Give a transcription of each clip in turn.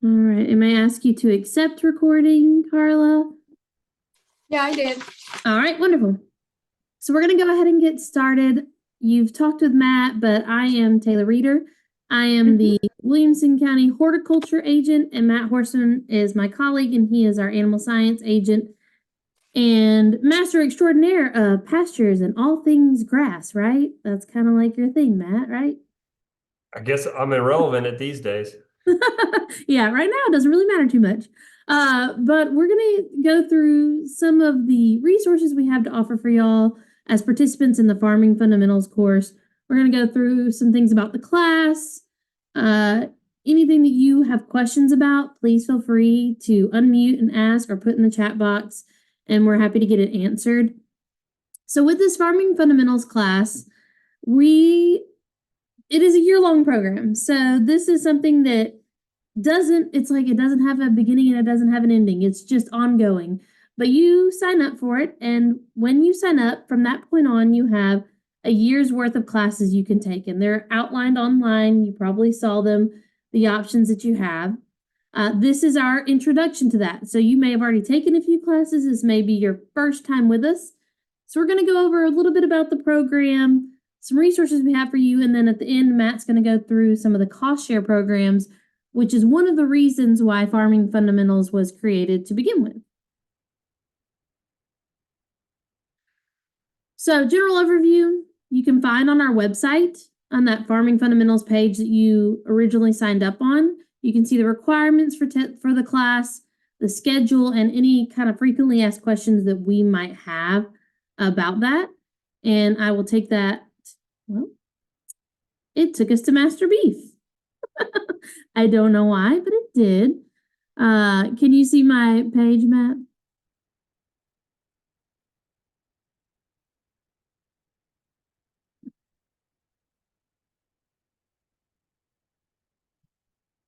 All right. And may I ask you to accept recording, Carla? Yeah, I did. All right, wonderful. So we're going to go ahead and get started. You've talked with Matt, but I am Taylor Reeder. I am the Williamson County Horticulture Agent, and Matt Horseman is my colleague, and he is our Animal Science Agent and Master Extraordinaire of Pastures and all things grass, right? That's kind of like your thing, Matt, right? I guess I'm irrelevant at these days. Yeah, right now it doesn't really matter too much. But we're going to go through some of the resources we have to offer for y'all as participants in the Farming Fundamentals course. We're going to go through some things about the class. Anything that you have questions about, please feel free to unmute and ask or put in the chat box, and we're happy to get it answered. So with this Farming Fundamentals class, it is a year-long program. So this is something that it doesn't have a beginning and it doesn't have an ending. It's just ongoing. But you sign up for it, and when you sign up, from that point on, you have a year's worth of classes you can take, and they're outlined online. You probably saw them, the options that you have. This is our introduction to that. So you may have already taken a few classes. This may be your first time with us. So we're going to go over a little bit about the program, some resources we have for you, and then at the end, Matt's going to go through some of the cost share programs, which is one of the reasons why Farming Fundamentals was created to begin with. So, general overview, you can find on our website on that Farming Fundamentals page that you originally signed up on. You can see the requirements for the class, the schedule, and any kind of frequently asked questions that we might have about that. And I will take that. Well, it took us to Master Beef. I don't know why, but it did. Can you see my page, Matt?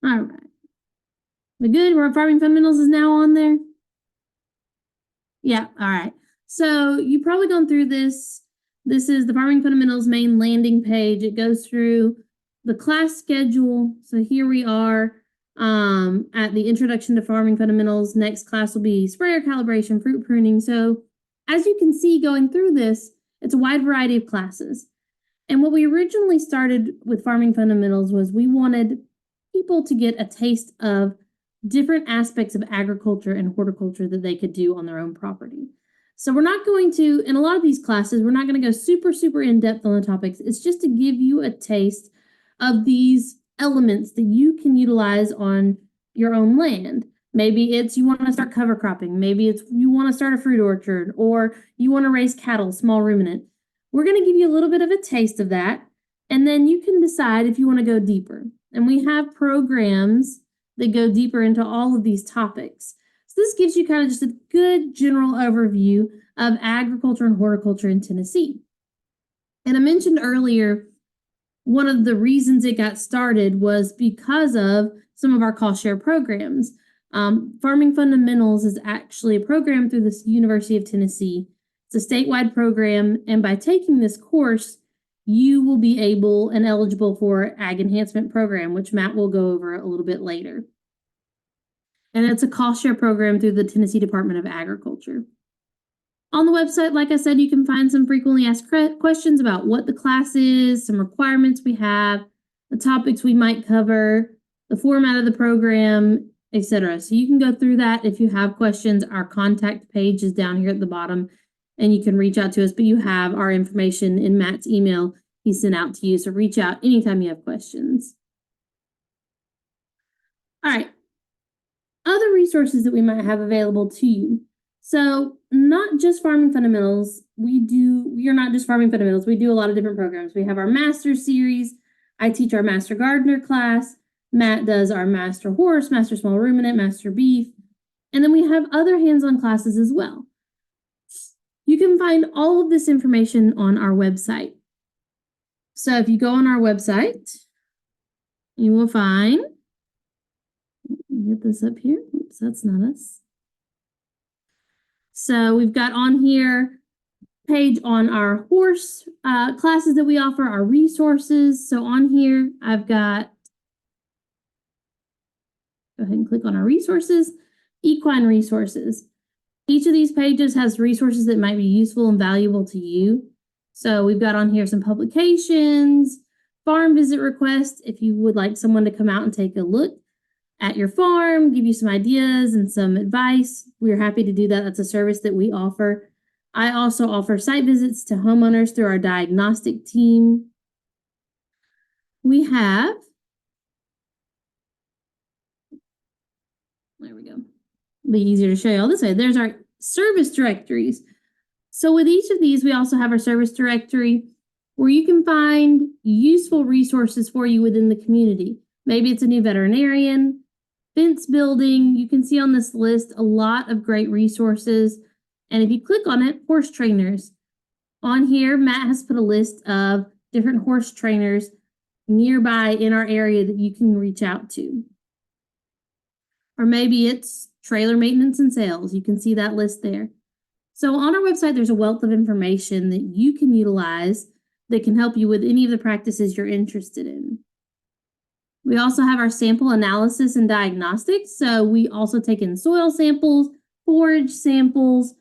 All right. We good? Where Farming Fundamentals is now on there? Yeah, all right. So you've probably gone through this. This is the Farming Fundamentals main landing page. It goes through the class schedule. So here we are at the Introduction to Farming Fundamentals. Next class will be sprayer calibration, fruit pruning. So as you can see going through this, it's a wide variety of classes. And what we originally started with Farming Fundamentals was we wanted people to get a taste of different aspects of agriculture and horticulture that they could do on their own property. So we're not going to, in a lot of these classes, we're not going to go super in depth on the topics. It's just to give you a taste of these elements that you can utilize on your own land. Maybe it's you want to start cover cropping. Maybe it's you want to start a fruit orchard, or you want to raise cattle, small ruminant. We're going to give you a little bit of a taste of that, and then you can decide if you want to go deeper. And we have programs that go deeper into all of these topics. So this gives you kind of just a good general overview of agriculture and horticulture in Tennessee. And I mentioned earlier, one of the reasons it got started was because of some of our cost share programs. Farming Fundamentals is actually a program through the University of Tennessee. It's a statewide program, and by taking this course, you will be able and eligible for Ag Enhancement Program, which Matt will go over a little bit later. And it's a cost share program through the Tennessee Department of Agriculture. On the website, like I said, you can find some frequently asked questions about what the class is, some requirements we have, the topics we might cover, the format of the program, etc. So you can go through that if you have questions. Our contact page is down here at the bottom, and you can reach out to us, but you have our information in Matt's email he sent out to you. So reach out anytime you have questions. All right. Other resources that we might have available to you. So not just Farming Fundamentals. We are not just Farming Fundamentals. We do a lot of different programs. We have our Master Series. I teach our Master Gardener class. Matt does our Master Horse, Master Small Ruminant, Master Beef. And then we have other hands-on classes as well. You can find all of this information on our website. So if you go on our website, you will find, let me get this up here. Oops, that's not us. So we've got on here page on our horse classes that we offer, our resources. So on here, I've got Go ahead and click on our resources, equine resources. Each of these pages has resources that might be useful and valuable to you. So we've got on here some publications, farm visit requests, if you would like someone to come out and take a look at your farm, give you some ideas and some advice. We're happy to do that. That's a service that we offer. I also offer site visits to homeowners through our diagnostic team. We have, there we go. It'll be easier to show you all this way. There's our service directories. So with each of these, we also have our service directory where you can find useful resources for you within the community. Maybe it's a new veterinarian, fence building. You can see on this list a lot of great resources. And if you click on it, horse trainers. On here, Matt has put a list of different horse trainers nearby in our area that you can reach out to. Or maybe it's trailer maintenance and sales. You can see that list there. So on our website, there's a wealth of information that you can utilize that can help you with any of the practices you're interested in. We also have our sample analysis and diagnostics. So we also take in soil samples, forage samples,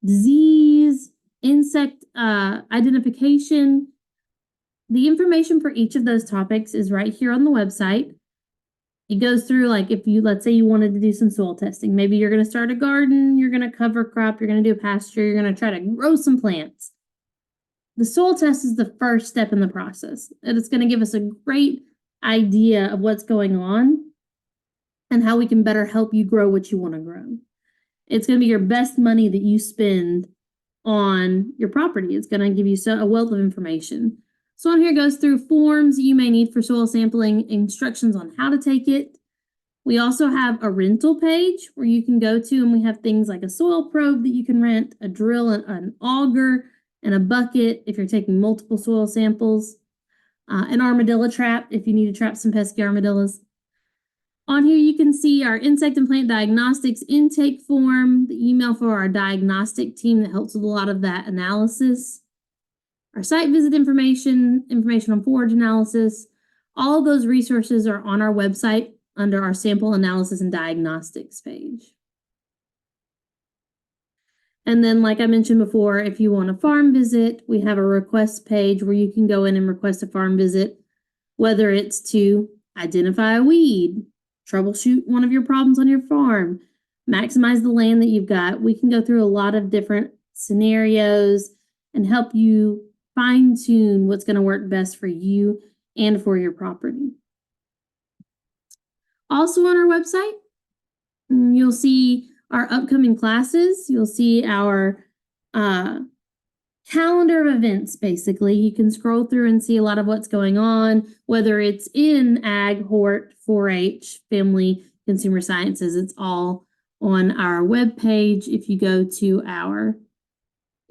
disease, insect identification. The information for each of those topics is right here on the website. It goes through, like, if you, let's say you wanted to do some soil testing, maybe you're going to start a garden, you're going to cover crop, you're going to do a pasture, you're going to try to grow some plants. The soil test is the first step in the process, and it's going to give us a great idea of what's going on and how we can better help you grow what you want to grow. It's going to be your best money that you spend on your property. It's going to give you a wealth of information. So on here goes through forms you may need for soil sampling, instructions on how to take it. We also have a rental page where you can go to, and we have things like a soil probe that you can rent, a drill, an auger, and a bucket if you're taking multiple soil samples, an armadillo trap if you need to trap some pesky armadillos. On here you can see our insect and plant diagnostics intake form, the email for our diagnostic team that helps with a lot of that analysis, our site visit information on forage analysis. All of those resources are on our website under our sample analysis and diagnostics page. And then, like I mentioned before, if you want a farm visit, we have a request page where you can go in and request a farm visit, whether it's to identify a weed, troubleshoot one of your problems on your farm, maximize the land that you've got. We can go through a lot of different scenarios and help you fine-tune what's going to work best for you and for your property. Also on our website, you'll see our upcoming classes. You'll see our calendar of events, basically. You can scroll through and see a lot of what's going on, whether it's in ag, hort, 4-H, family, consumer sciences. It's all on our webpage if you go to our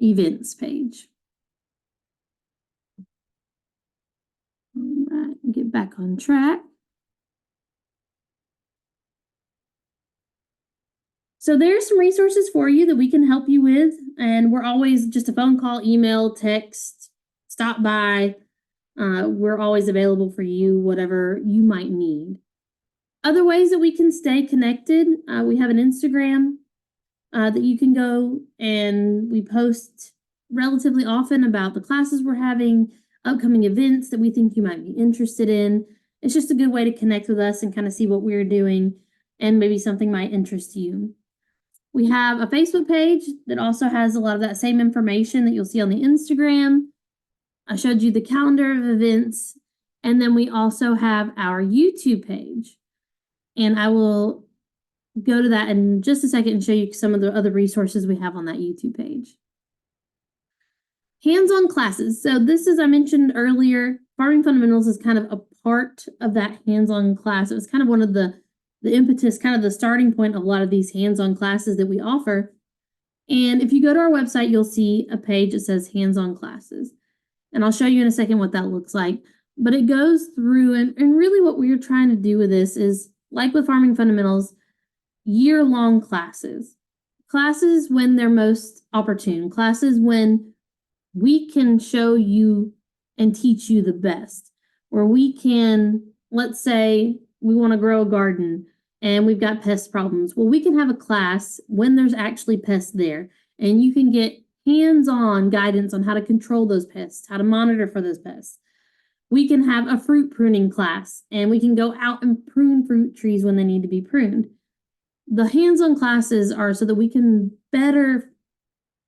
events page. All right, get back on track. So there's some resources for you that we can help you with, and we're always just a phone call, email, text, stop by. We're always available for you, whatever you might need. Other ways that we can stay connected, we have an Instagram that you can go, and we post relatively often about the classes we're having, upcoming events that we think you might be interested in. It's just a good way to connect with us and kind of see what we're doing, and maybe something might interest you. We have a Facebook page that also has a lot of that same information that you'll see on the Instagram. I showed you the calendar of events, and then we also have our YouTube page. And I will go to that in just a second and show you some of the other resources we have on that YouTube page. Hands-on classes. So this, as I mentioned earlier, Farming Fundamentals is kind of a part of that hands-on class. It was kind of one of the impetus, kind of the starting point of a lot of these hands-on classes that we offer. And if you go to our website, you'll see a page that says hands-on classes. And I'll show you in a second what that looks like. But it goes through, and really what we're trying to do with this is, like with Farming Fundamentals, year-long classes. Classes when they're most opportune. Classes when we can show you and teach you the best. Where we can, let's say we want to grow a garden, and we've got pest problems. Well, we can have a class when there's actually pests there, and you can get hands-on guidance on how to control those pests, how to monitor for those pests. We can have a fruit pruning class, and we can go out and prune fruit trees when they need to be pruned. The hands-on classes are so that we can better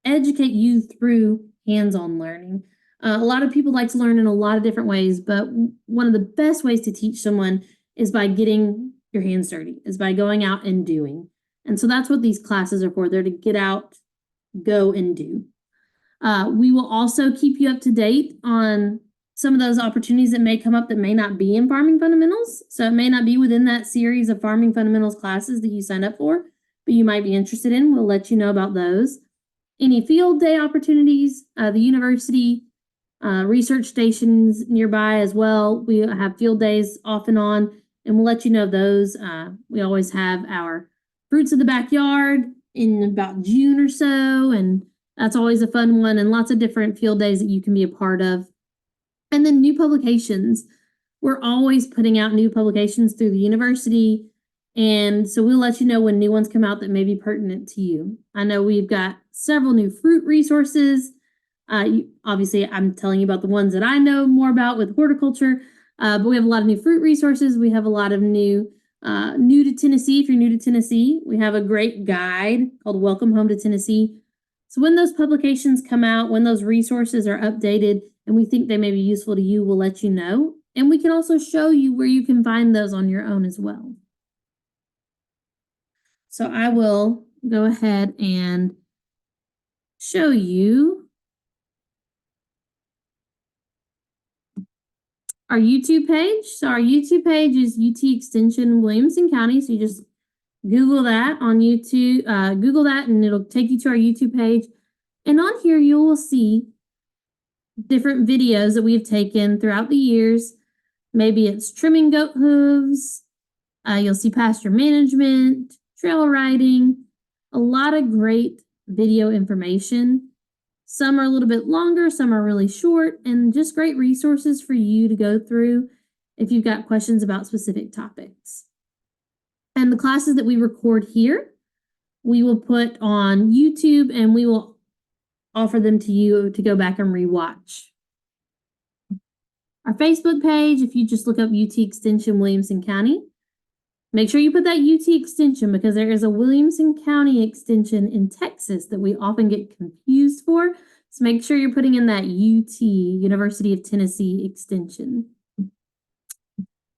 educate you through hands-on learning. A lot of people like to learn in a lot of different ways, but one of the best ways to teach someone is by getting your hands dirty, is by going out and doing. And so that's what these classes are for. They're to get out, go and do. We will also keep you up to date on some of those opportunities that may come up that may not be in Farming Fundamentals. So it may not be within that series of Farming Fundamentals classes that you signed up for, but you might be interested in. We'll let you know about those. Any field day opportunities, the university, research stations nearby as well. We have field days off and on, and we'll let you know of those. We always have our Fruits of the Backyard in about June or so, and that's always a fun one, and lots of different field days that you can be a part of. And then new publications. We're always putting out new publications through the university, and so we'll let you know when new ones come out that may be pertinent to you. I know we've got several new fruit resources. Obviously, I'm telling you about the ones that I know more about with horticulture, but we have a lot of new fruit resources. We have a lot of new to Tennessee. If you're new to Tennessee, we have a great guide called Welcome Home to Tennessee. So when those publications come out, when those resources are updated and we think they may be useful to you, we'll let you know. And we can also show you where you can find those on your own as well. So I will go ahead and show you our YouTube page. So our YouTube page is UT Extension Williamson County. So you just Google that on YouTube, Google that, and it'll take you to our YouTube page. And on here, you will see different videos that we've taken throughout the years. Maybe it's trimming goat hooves. You'll see pasture management, trail riding, a lot of great video information. Some are a little bit longer, some are really short, and just great resources for you to go through if you've got questions about specific topics. And the classes that we record here, we will put on YouTube, and we will offer them to you to go back and rewatch. Our Facebook page, if you just look up UT Extension Williamson County, make sure you put that UT extension because there is a Williamson County extension in Texas that we often get confused for. So make sure you're putting in that UT, University of Tennessee extension.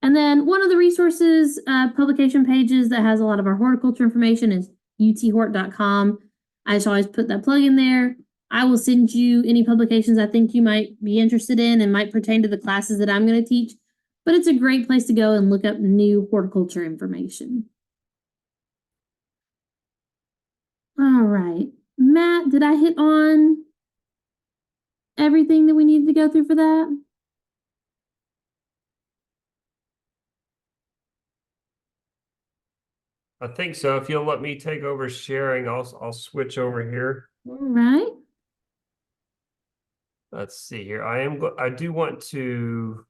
And then one of the resources, publication pages that has a lot of our horticulture information is uthort.com. I just always put that plug in there. I will send you any publications I think you might be interested in and might pertain to the classes that I'm going to teach. But it's a great place to go and look up new horticulture information. All right. Matt, did I hit on everything that we needed to go through for that? I think so. If you'll let me take over sharing, I'll switch over here. All right. Let's see here. I do want to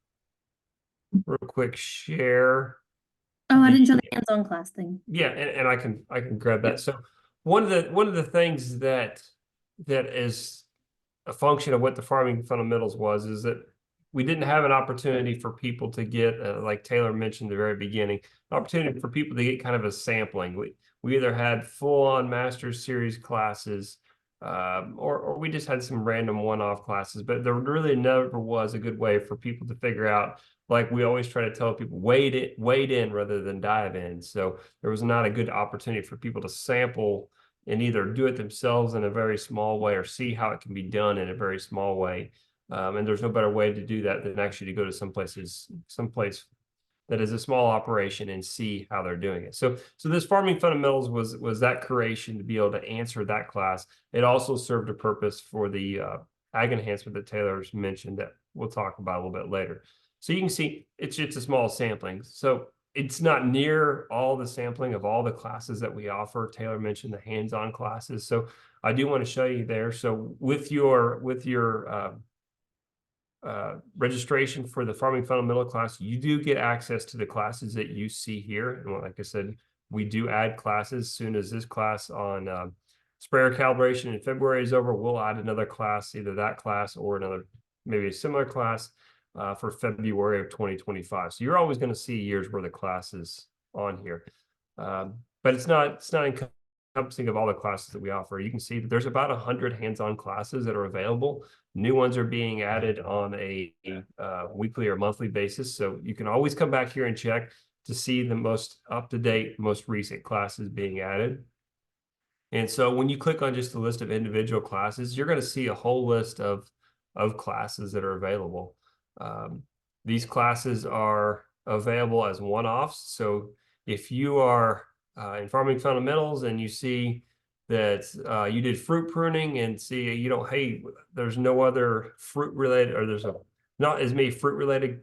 real quick share. Oh, I didn't show the hands-on class thing. Yeah, and I can grab that. So one of the things that is a function of what the Farming Fundamentals is that we didn't have an opportunity for people to get, like Taylor mentioned at the very beginning, an opportunity for people to get kind of a sampling. We either had full-on Master's Series classes, or we just had some random one-off classes, but there really never was a good way for people to figure out, like we always try to tell people, wade in rather than dive in. So there was not a good opportunity for people to sample and either do it themselves in a very small way or see how it can be done in a very small way. And there's no better way to do that than actually to go to someplace that is a small operation and see how they're doing it. So this Farming Fundamentals was that creation to be able to answer that class. It also served a purpose for the ag enhancement that Taylor's mentioned that we'll talk about a little bit later. So you can see it's a small sampling. So it's not near all the sampling of all the classes that we offer. Taylor mentioned the hands-on classes. So I do want to show you there. So with your registration for the Farming Fundamental class, you do get access to the classes that you see here. And like I said, We do add classes as soon as this class on sprayer calibration in February is over. We'll add another class, either that class or another, maybe a similar class for February of 2025. So you're always going to see years worth of classes on here. But it's not encompassing of all the classes that we offer. You can see that there's about 100 hands-on classes that are available. New ones are being added on a weekly or monthly basis. So you can always come back here and check to see the most up-to-date, most recent classes being added. And so when you click on just a list of individual classes, you're going to see a whole list of classes that are available. These classes are available as one-offs. So if you are in farming fundamentals and you see that you did fruit pruning and see you don't, hey, there's no other fruit related, or there's not as many fruit related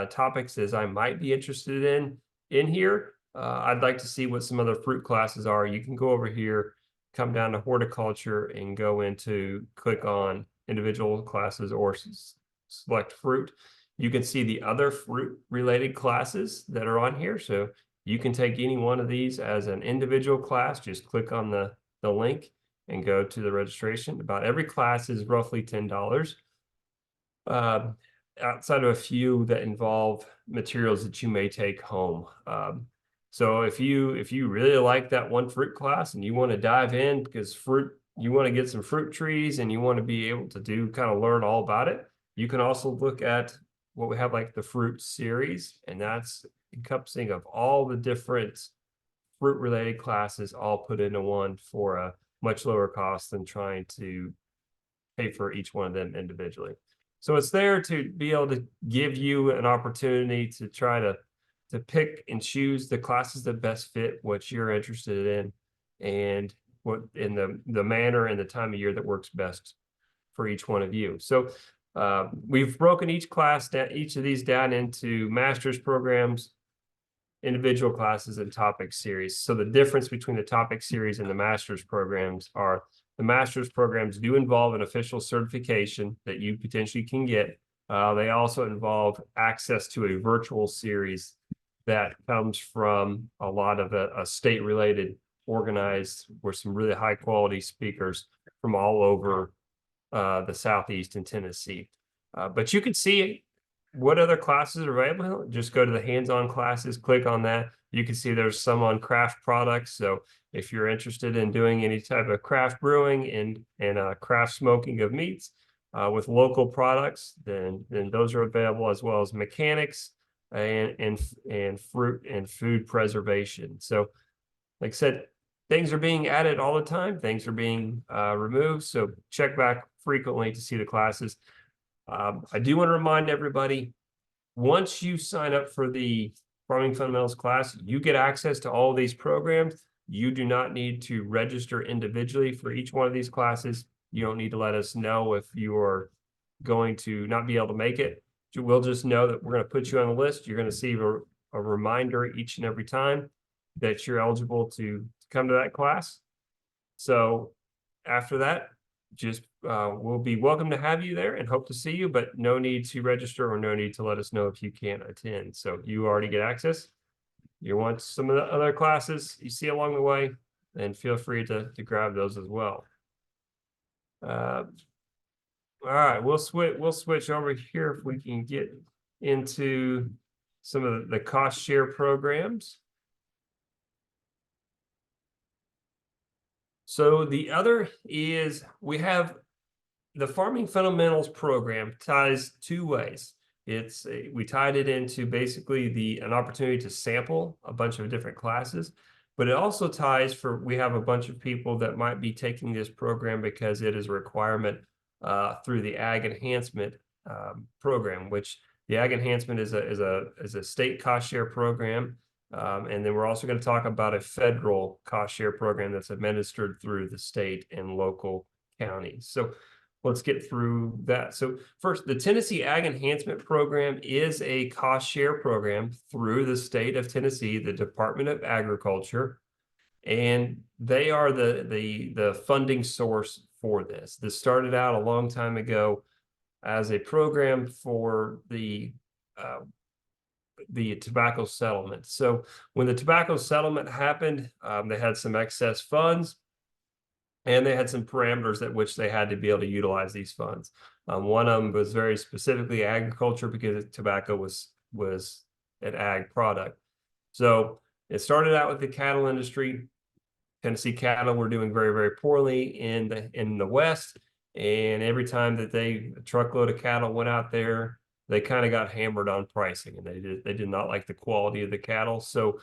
topics as I might be interested in here. I'd like to see what some other fruit classes are. You can go over here, come down to horticulture and go into click on individual classes or select fruit. You can see the other fruit related classes that are on here. So you can take any one of these as an individual class. Just click on the link and go to the registration. About every class is roughly $10. Outside of a few that involve materials that you may take home. So if you really like that one fruit class and you want to dive in because you want to get some fruit trees and you want to be able to kind of learn all about it, you can also look at what we have like the fruit series, and that's encompassing of all the different fruit related classes all put into one for a much lower cost than trying to pay for each one of them individually. So it's there to be able to give you an opportunity to try to pick and choose the classes that best fit what you're interested in and what in the manner and the time of year that works best for each one of you. So we've broken each of these down into master's programs, individual classes, and topic series. So the difference between the topic series and the master's programs are the master's programs do involve an official certification that you potentially can get. They also involve access to a virtual series that comes from a lot of a state-related organized with some really high-quality speakers from all over the Southeast and Tennessee. But you can see what other classes are available. Just go to the hands-on classes, click on that. You can see there's some on craft products. So if you're interested in doing any type of craft brewing and craft smoking of meats with local products, then those are available, as well as mechanics and fruit and food preservation. So like I said, things are being added all the time. Things are being removed. So check back frequently to see the classes. I do want to remind everybody, once you sign up for the Farming Fundamentals class, you get access to all of these programs. You do not need to register individually for each one of these classes. You don't need to let us know if you are going to not be able to make it. We'll just know that we're going to put you on the list. You're going to see a reminder each and every time that you're eligible to come to that class. So after that, just we'll be welcome to have you there and hope to see you, but no need to register or no need to let us know if you can't attend. So you already get access. You want some of the other classes you see along the way, then feel free to grab those as well. All right, we'll switch over here if we can get into some of the cost share programs. So the other is we have the Farming Fundamentals program ties two ways. We tied it into basically an opportunity to sample a bunch of different classes, but it also ties we have a bunch of people that might be taking this program because it is a requirement through the Ag Enhancement program, which the Ag Enhancement is a state cost share program. And then we're also going to talk about a federal cost share program that's administered through the state and local counties. So let's get through that. So first, the Tennessee Ag Enhancement Program is a cost share program through the state of Tennessee, the Department of Agriculture, and they are the funding source for this. This started out a long time ago as a program for the the tobacco settlement. So when the tobacco settlement happened, they had some excess funds, and they had some parameters at which they had to be able to utilize these funds. One of them was very specifically agriculture, because tobacco was an ag product. So it started out with the cattle industry. Tennessee cattle were doing very, very poorly in the West, and every time that a truckload of cattle went out there, they kind of got hammered on pricing, and they did not like the quality of the cattle. So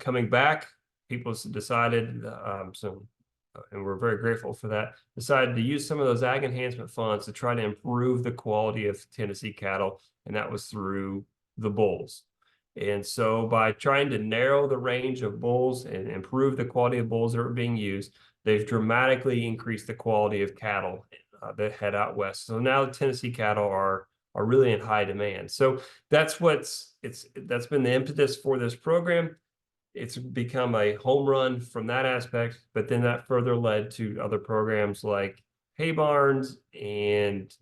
coming back, people decided, and we're very grateful for that, decided to use some of those ag enhancement funds to try to improve the quality of Tennessee cattle, and that was through the bulls. And so by trying to narrow the range of bulls and improve the quality of bulls that are being used, they've dramatically increased the quality of cattle that head out west. So now the Tennessee cattle are really in high demand. So that's that's been the impetus for this program. It's become a home run from that aspect, but then that further led to other programs like hay barns and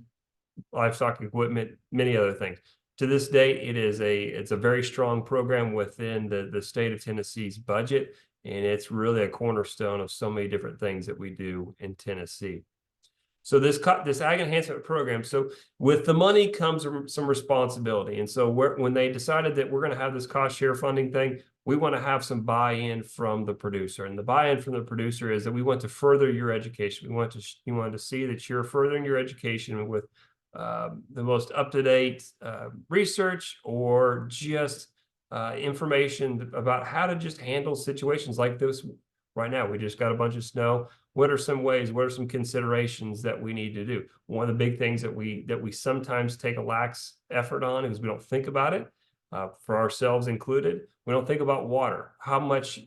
livestock equipment, many other things. To this day, it's a very strong program within the state of Tennessee's budget, and it's really a cornerstone of so many different things that we do in Tennessee. So this ag enhancement program, so with the money comes some responsibility. And so when they decided that we're going to have this cost share funding thing, we want to have some buy-in from the producer. And the buy-in from the producer is that we want to further your education. We want to see that you're furthering your education with the most up-to-date research, or just information about how to just handle situations like this. Right now, we just got a bunch of snow. What are some ways, what are some considerations that we need to do? One of the big things that we sometimes take a lax effort on is we don't think about it, for ourselves included. We don't think about water. How much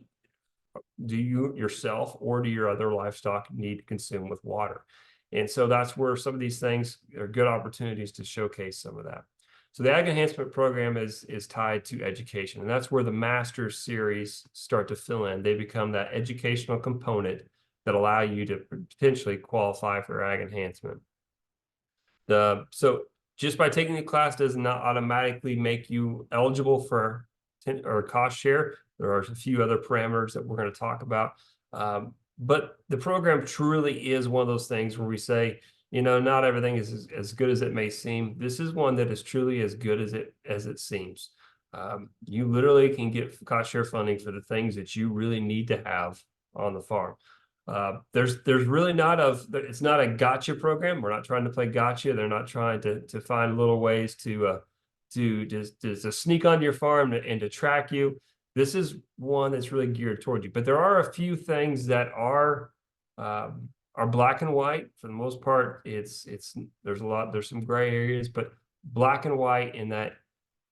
do you yourself or do your other livestock need to consume with water? And so that's where some of these things are good opportunities to showcase some of that. So the Ag Enhancement Program is tied to education, and that's where the Master's Series start to fill in. They become that educational component that allow you to potentially qualify for Ag Enhancement. So just by taking the class does not automatically make you eligible for or cost share. There are a few other parameters that we're going to talk about. But the program truly is one of those things where we say, not everything is as good as it may seem. This is one that is truly as good as it seems. You literally can get cost share funding for the things that you really need to have on the farm. There's really it's not a gotcha program. We're not trying to play gotcha. They're not trying to find little ways to sneak on your farm and to track you. This is one that's really geared toward you. But there are a few things that are black and white. For the most part, there's some gray areas, but black and white in that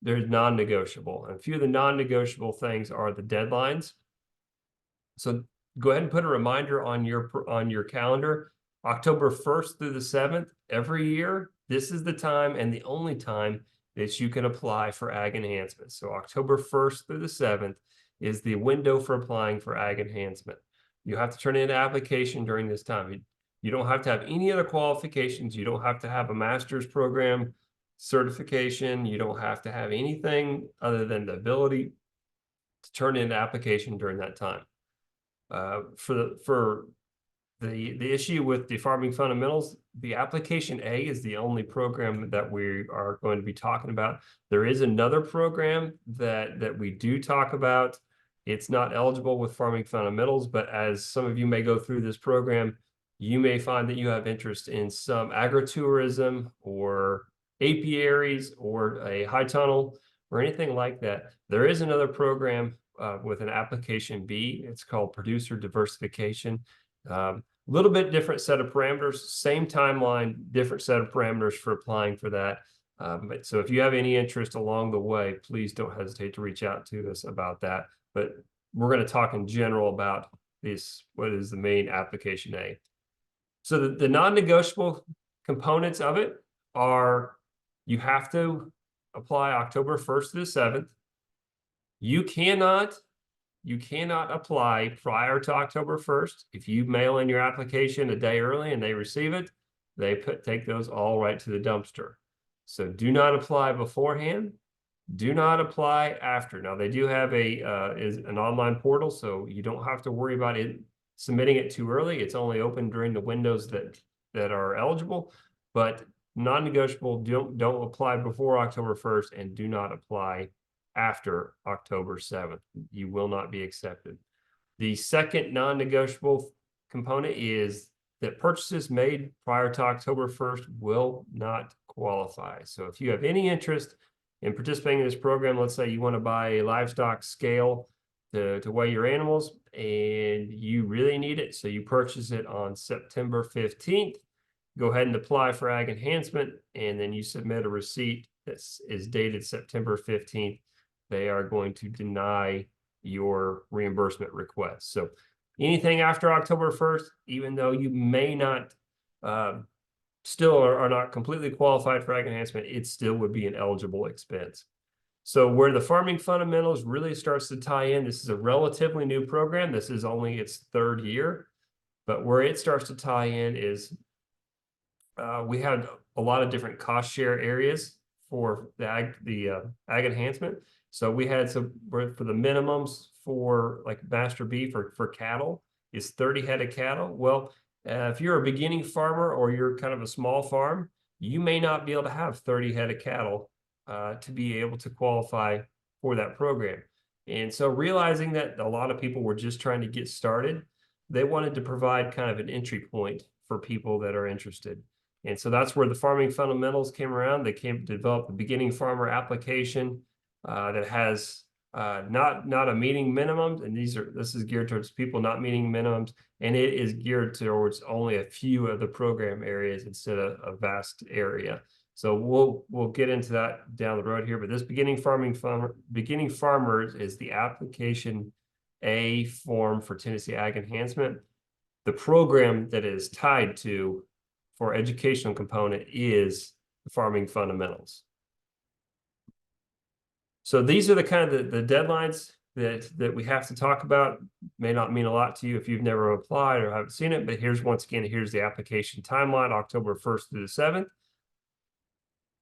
they're non-negotiable. And a few of the non-negotiable things are the deadlines. So go ahead and put a reminder on your calendar. October 1st through the 7th every year, this is the time and the only time that you can apply for Ag Enhancement. So October 1st through the 7th is the window for applying for Ag Enhancement. You have to turn in an application during this time. You don't have to have any other qualifications. You don't have to have a master's program certification. You don't have to have anything other than the ability to turn in an application during that time. For the issue with the farming fundamentals, the application A is the only program that we are going to be talking about. There is another program that we do talk about. It's not eligible with farming fundamentals, but as some of you may go through this program, you may find that you have interest in some agritourism or apiaries or a high tunnel or anything like that. There is another program with an application B. It's called Producer Diversification. Little bit different set of parameters, same timeline, different set of parameters for applying for that. So if you have any interest along the way, please don't hesitate to reach out to us about that. But we're going to talk in general about what is the main application A. So the non-negotiable components of it are you have to apply October 1st to the 7th. You cannot apply prior to October 1st. If you mail in your application a day early and they receive it, they take those all right to the dumpster. So do not apply beforehand. Do not apply after. Now, they do have is an online portal, so you don't have to worry about it submitting it too early. It's only open during the windows that are eligible, but non-negotiable, don't apply before October 1st and do not apply after October 7th. You will not be accepted. The second non-negotiable component is that purchases made prior to October 1st will not qualify. So if you have any interest in participating in this program, let's say you want to buy a livestock scale to weigh your animals and you really need it, so you purchase it on September 15th, go ahead and apply for ag enhancement, and then you submit a receipt that is dated September 15th. They are going to deny your reimbursement request. So anything after October 1st, even though you may not still are not completely qualified for ag enhancement, it still would be an eligible expense. So where the farming fundamentals really starts to tie in, this is a relatively new program. This is only its third year, but where it starts to tie in is we had a lot of different cost share areas for the ag enhancement. So we had some for the minimums for like master beef or for cattle is 30 head of cattle. Well, if you're a beginning farmer or you're kind of a small farm, you may not be able to have 30 head of cattle to be able to qualify for that program. And so realizing that a lot of people were just trying to get started, they wanted to provide kind of an entry point for people that are interested. And so that's where the farming fundamentals came around. They came to develop the beginning farmer application that has not a meeting minimum, and this is geared towards people not meeting minimums, and it is geared towards only a few of the program areas instead of a vast area. So we'll get into that down the road here, but this beginning farmers is the application A form for Tennessee Ag Enhancement. The program that is tied to for educational component is the farming fundamentals. So these are the kind of the deadlines that we have to talk about. May not mean a lot to you if you've never applied or haven't seen it, but here's the application timeline, October 1st through the 7th.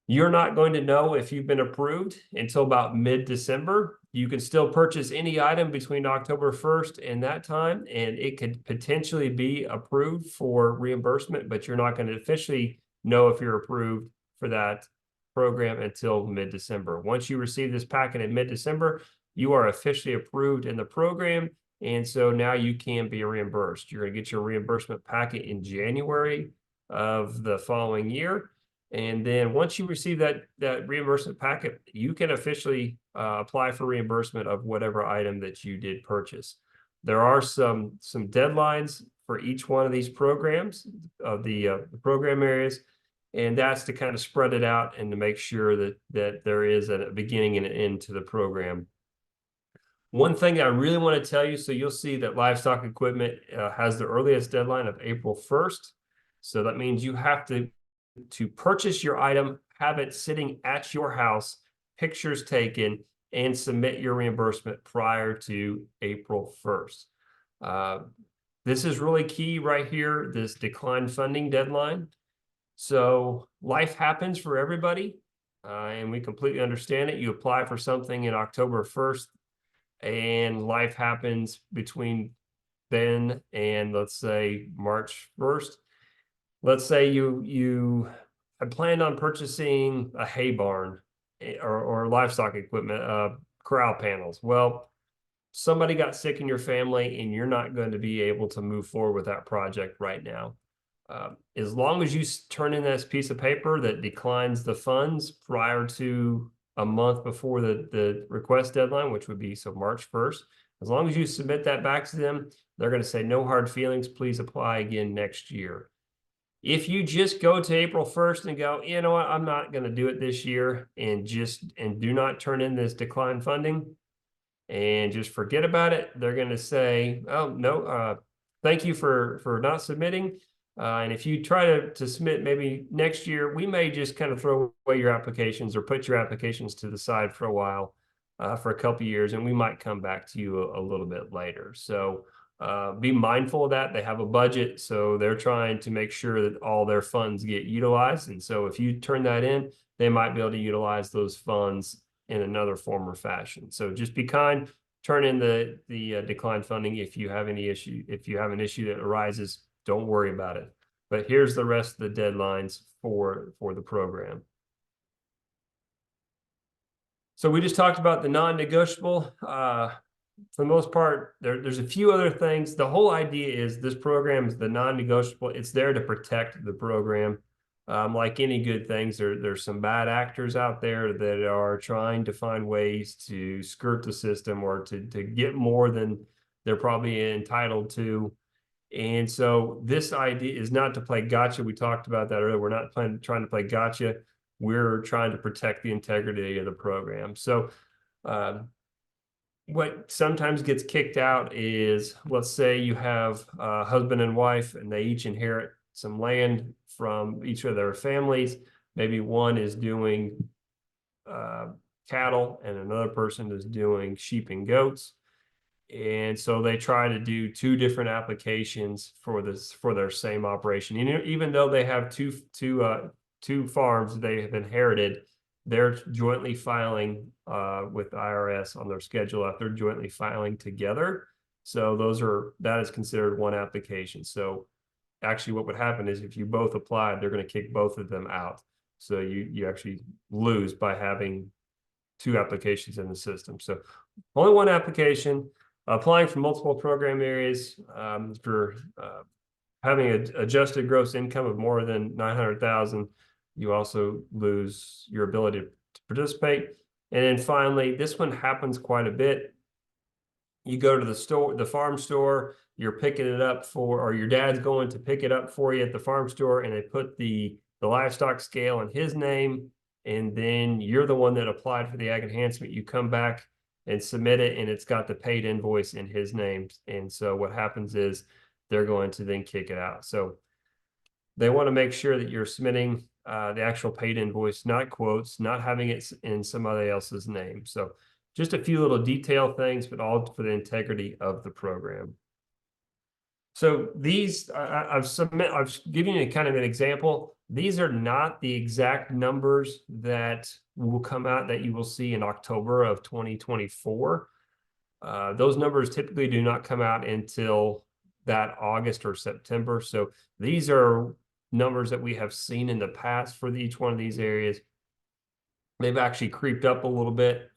You're not going to know if you've been approved until about mid-December. You can still purchase any item between October 1st and that time, and it could potentially be approved for reimbursement, but you're not going to officially know if you're approved for that program until mid-December. Once you receive this packet in mid-December, you are officially approved in the program, and so now you can be reimbursed. You're going to get your reimbursement packet in January of the following year. And then once you receive that reimbursement packet, you can officially apply for reimbursement of whatever item that you did purchase. There are some deadlines for each one of these programs of the program areas, and that's to kind of spread it out and to make sure that there is a beginning and an end to the program. One thing I really want to tell you, so you'll see that livestock equipment has the earliest deadline of April 1st. So that means you have to purchase your item, have it sitting at your house, pictures taken, and submit your reimbursement prior to April 1st. This is really key right here, this decline funding deadline. So life happens for everybody, and we completely understand it. You apply for something in October 1st, and life happens between then and let's say March 1st. Let's say you had planned on purchasing a hay barn or livestock equipment, corral panels. Well, somebody got sick in your family and you're not going to be able to move forward with that project right now. As long as you turn in this piece of paper that declines the funds prior to a month before the request deadline, which would be so March 1st, as long as you submit that back to them, they're going to say no hard feelings, please apply again next year. If you just go to April 1st and go, you know what, I'm not going to do it this year, and do not turn in this decline funding and just forget about it, they're going to say, oh, no, thank you for not submitting. And if you try to submit maybe next year, we may just kind of throw away your applications or put your applications to the side for a while, for a couple of years, and we might come back to you a little bit later. So be mindful of that. They have a budget, so they're trying to make sure that all their funds get utilized. And so if you turn that in, they might be able to utilize those funds in another form or fashion. So just be kind, turn in the declined funding if you have any issue. If you have an issue that arises, don't worry about it. But here's the rest of the deadlines for the program. So we just talked about the non-negotiable. For the most part, there's a few other things. The whole idea is this program is the non-negotiable. It's there to protect the program. Like any good things, there's some bad actors out there that are trying to find ways to skirt the system or to get more than they're probably entitled to. And so this idea is not to play gotcha. We talked about that earlier. We're not trying to play gotcha. We're trying to protect the integrity of the program. So what sometimes gets kicked out is, let's say you have a husband and wife and they each inherit some land from each of their families. Maybe one is doing cattle and another person is doing sheep and goats. And so they try to do two different applications for their same operation. And even though they have two farms they have inherited, they're jointly filing with the IRS on their schedule if they're jointly filing together. So that is considered one application. So actually what would happen is if you both applied, they're going to kick both of them out. So you actually lose by having two applications in the system. So only one application. Applying for multiple program areas, for having an adjusted gross income of more than 900,000, you also lose your ability to participate. And then finally, this one happens quite a bit. You go to the store, the farm store, you're picking it up or your dad's going to pick it up for you at the farm store, and they put the livestock scale in his name, and then you're the one that applied for the ag enhancement. You come back and submit it, and it's got the paid invoice in his name. And so what happens is they're going to then kick it out. So they want to make sure that you're submitting the actual paid invoice, not quotes, not having it in somebody else's name. So just a few little detail things, but all for the integrity of the program. So these, I've given you kind of an example. These are not the exact numbers that will come out that you will see in October of 2024. Those numbers typically do not come out until that August or September. So these are numbers that we have seen in the past for each one of these areas. They've actually creeped up a little bit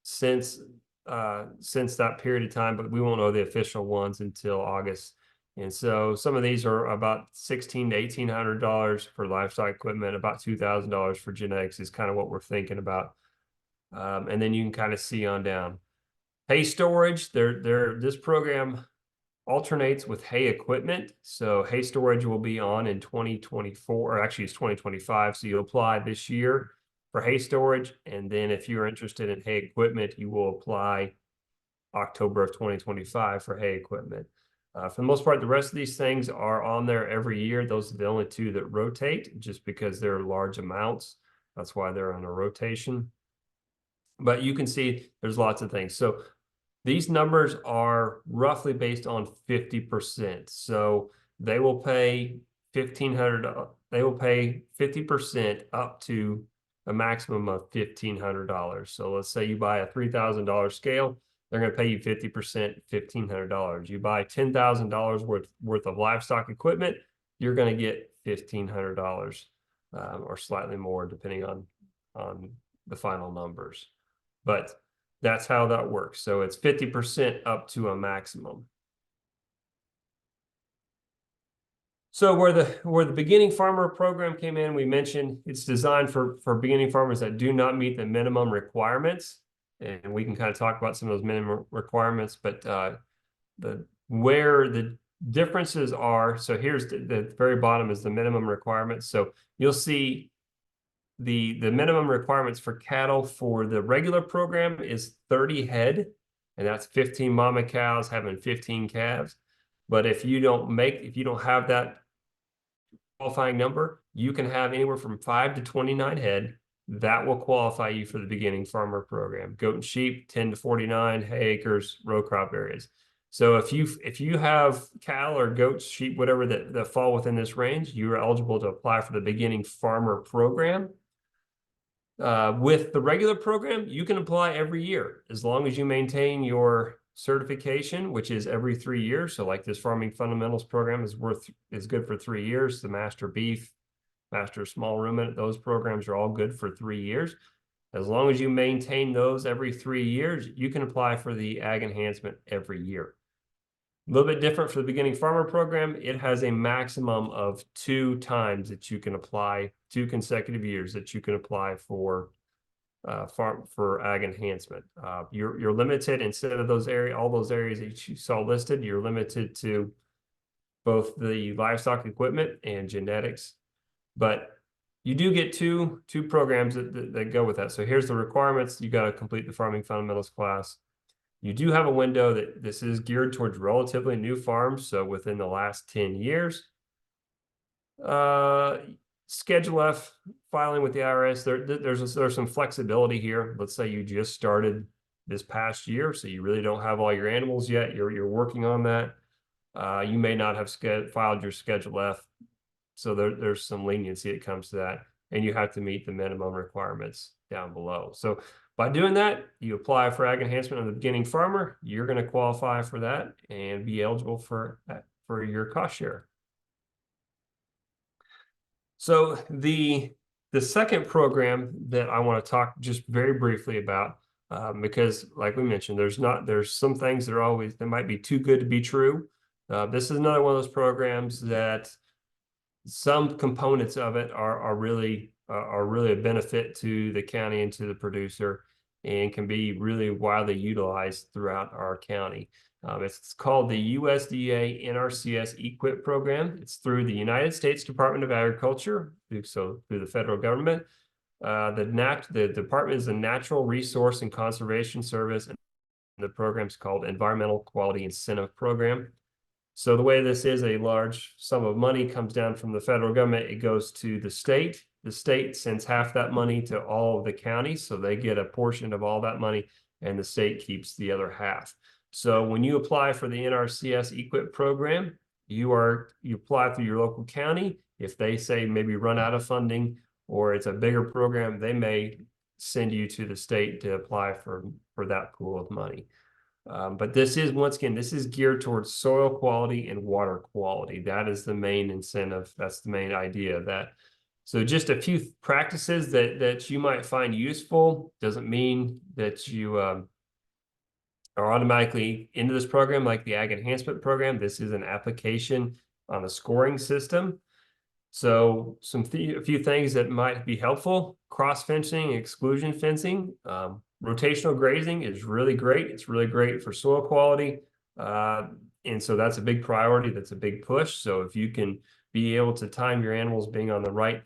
since that period of time, but we won't know the official ones until August. And so some of these are about $1,600 to $1,800 for livestock equipment, about $2,000 for genetics is kind of what we're thinking about. And then you can kind of see on down. Hay storage, this program alternates with hay equipment. So hay storage will be on in 2024, or actually it's 2025. So you apply this year for hay storage. And then if you're interested in hay equipment, you will apply October of 2025 for hay equipment. For the most part, the rest of these things are on there every year. Those are the only two that rotate just because they're large amounts. That's why they're on a rotation. But you can see there's lots of things. So these numbers are roughly based on 50%. So they will pay $1,500. They will pay 50% up to a maximum of $1,500. So let's say you buy a $3,000 scale, they're going to pay you 50%, $1,500. You buy $10,000 worth of livestock equipment, you're going to get $1,500 or slightly more, depending on the final numbers. But that's how that works. So it's 50% up to a maximum. So where the beginning farmer program came in, we mentioned it's designed for beginning farmers that do not meet the minimum requirements. And we can kind of talk about some of those minimum requirements, but where the differences are. So here's the very bottom is the minimum requirements. So you'll see the minimum requirements for cattle for the regular program is 30 head, and that's 15 mama cows having 15 calves. But if you don't have that qualifying number, you can have anywhere from 5 to 29 head. That will qualify you for the beginning farmer program. Goat and sheep, 10 to 49, hay acres, row crop areas. So if you have cattle or goats, sheep, whatever that fall within this range, you are eligible to apply for the beginning farmer program. With the regular program, you can apply every year as long as you maintain your certification, which is every 3 years. So like this farming fundamentals program is good for 3 years. The master beef, master small ruminant, those programs are all good for 3 years. As long as you maintain those every 3 years, you can apply for the ag enhancement every year. A little bit different for the beginning farmer program. It has a maximum of 2 times that you can apply, 2 consecutive years that you can apply for ag enhancement. You're limited, instead of all those areas that you saw listed, you're limited to both the livestock equipment and genetics, but you do get two programs that go with that. So here's the requirements. You got to complete the farming fundamentals class. You do have a window that this is geared towards relatively new farms, so within the last 10 years. Schedule F filing with the IRS, there's some flexibility here. Let's say you just started this past year, so you really don't have all your animals yet. You're working on that. You may not have filed your Schedule F, so there's some leniency that comes to that, and you have to meet the minimum requirements down below. So by doing that, you apply for ag enhancement on the beginning farmer, you're going to qualify for that and be eligible for your cost share. So the second program that I want to talk just very briefly about, because like we mentioned, there's some things that might be too good to be true. This is another one of those programs that some components of it are really a benefit to the county and to the producer, and can be really widely utilized throughout our county. It's called the USDA NRCS EQIP program. It's through the United States Department of Agriculture, so through the federal government. The department is the Natural Resource and Conservation Service, and the program is called Environmental Quality Incentive Program. So the way this is, a large sum of money comes down from the federal government. It goes to the state. The state sends half that money to all of the counties, so they get a portion of all that money, and the state keeps the other half. So when you apply for the NRCS EQIP program, you apply through your local county. If they say maybe run out of funding or it's a bigger program, they may send you to the state to apply for that pool of money. But this is, once again, this is geared towards soil quality and water quality. That is the main incentive. That's the main idea of that. So just a few practices that you might find useful. Doesn't mean that you are automatically into this program like the Ag Enhancement Program. This is an application on a scoring system. So a few things that might be helpful: cross fencing, exclusion fencing. Rotational grazing is really great. It's really great for soil quality. And so that's a big priority. That's a big push. So if you can be able to time your animals being on the right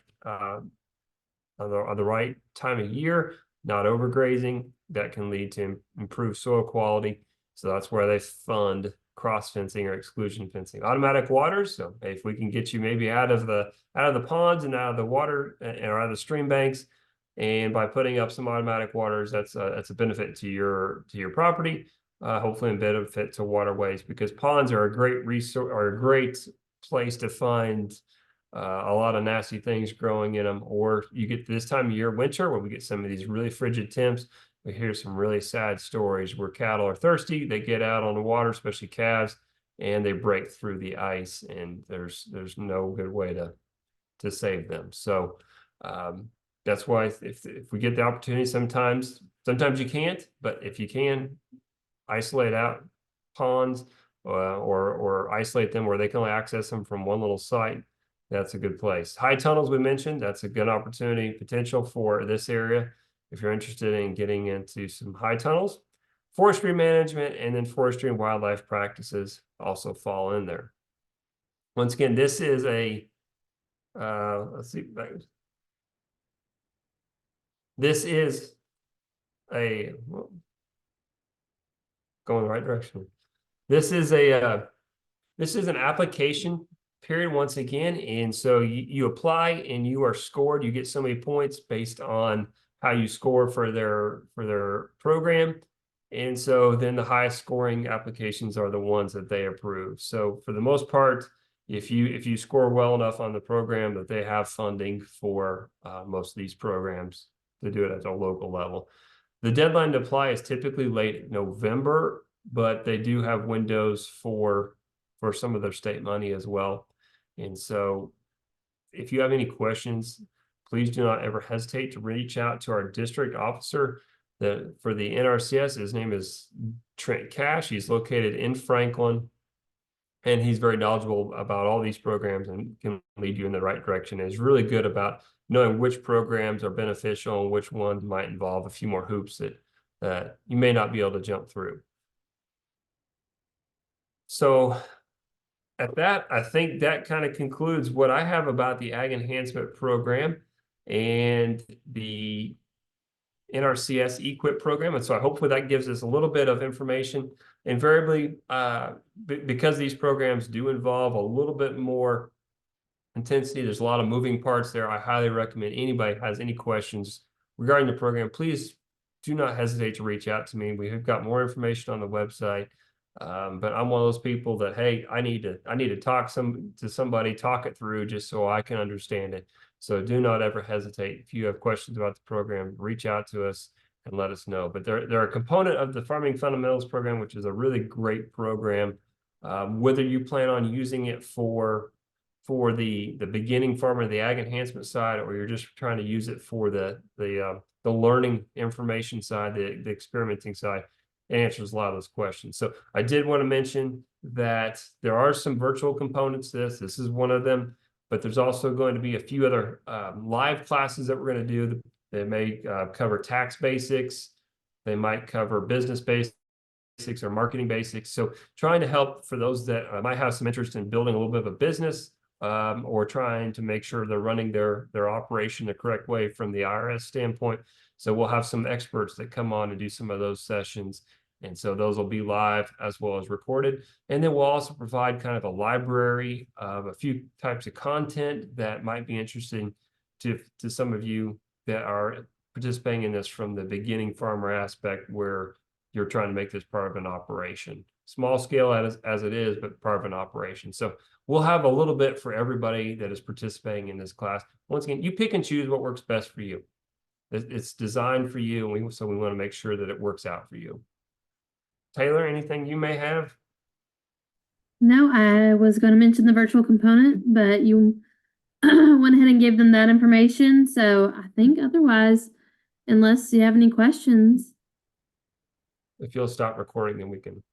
time of year, not overgrazing, that can lead to improved soil quality. So that's where they fund cross fencing or exclusion fencing. Automatic waters. So if we can get you maybe out of the ponds and out of the water or out of the stream banks, and by putting up some automatic waters, that's a benefit to your property, hopefully a benefit to waterways, because ponds are a great resource, or a great place to find a lot of nasty things growing in them. Or you get this time of year, winter, where we get some of these really frigid temps. We hear some really sad stories where cattle are thirsty. They get out on the water, especially calves, and they break through the ice, and there's no good way to save them. So that's why if we get the opportunity, sometimes you can't, but if you can, isolate out ponds or isolate them where they can only access them from one little site. That's a good place. High tunnels, we mentioned, that's a good opportunity potential for this area if you're interested in getting into some high tunnels. Forestry management and then forestry and wildlife practices also fall in there. Once again, this is a let's see. This is a, well, going the right direction. This is an application period once again, and so you apply and you are scored. You get so many points based on how you score for their program, and so then the highest scoring applications are the ones that they approve. So for the most part, if you score well enough on the program, that they have funding for most of these programs to do it at a local level. The deadline to apply is typically late November, but they do have windows for some of their state money as well. And so if you have any questions, please do not ever hesitate to reach out to our district officer. For the NRCS, his name is Trent Cash. He's located in Franklin, and he's very knowledgeable about all these programs and can lead you in the right direction. And is really good about knowing which programs are beneficial and which ones might involve a few more hoops that you may not be able to jump through. So at that, I think that kind of concludes what I have about the Ag Enhancement Program and the NRCS EQIP program. And so hopefully that gives us a little bit of information. Invariably, because these programs do involve a little bit more intensity, there's a lot of moving parts there. I highly recommend anybody has any questions regarding the program, please do not hesitate to reach out to me. We have got more information on the website. But I'm one of those people that, hey, I need to talk to somebody, talk it through just so I can understand it. So do not ever hesitate. If you have questions about the program, reach out to us and let us know. But they're a component of the Farming Fundamentals program, which is a really great program. Whether you plan on using it for the beginning farmer, the ag enhancement side, or you're just trying to use it for the learning information side, the experimenting side, it answers a lot of those questions. So I did want to mention that there are some virtual components to this. This is one of them, but there's also going to be a few other live classes that we're going to do. They may cover tax basics. They might cover business basics or marketing basics. So trying to help for those that might have some interest in building a little bit of a business, or trying to make sure they're running their operation the correct way from the IRS standpoint. So we'll have some experts that come on and do some of those sessions. And so those will be live as well as recorded. And then we'll also provide kind of a library of a few types of content that might be interesting to some of you that are participating in this from the beginning farmer aspect, where you're trying to make this part of an operation. Small scale as it is, but part of an operation. So we'll have a little bit for everybody that is participating in this class. Once again, you pick and choose what works best for you. It's designed for you, and so we want to make sure that it works out for you. Taylor, anything you may have? No, I was going to mention the virtual component, but you went ahead and gave them that information. So I think otherwise, unless you have any questions. If you'll stop recording, then we can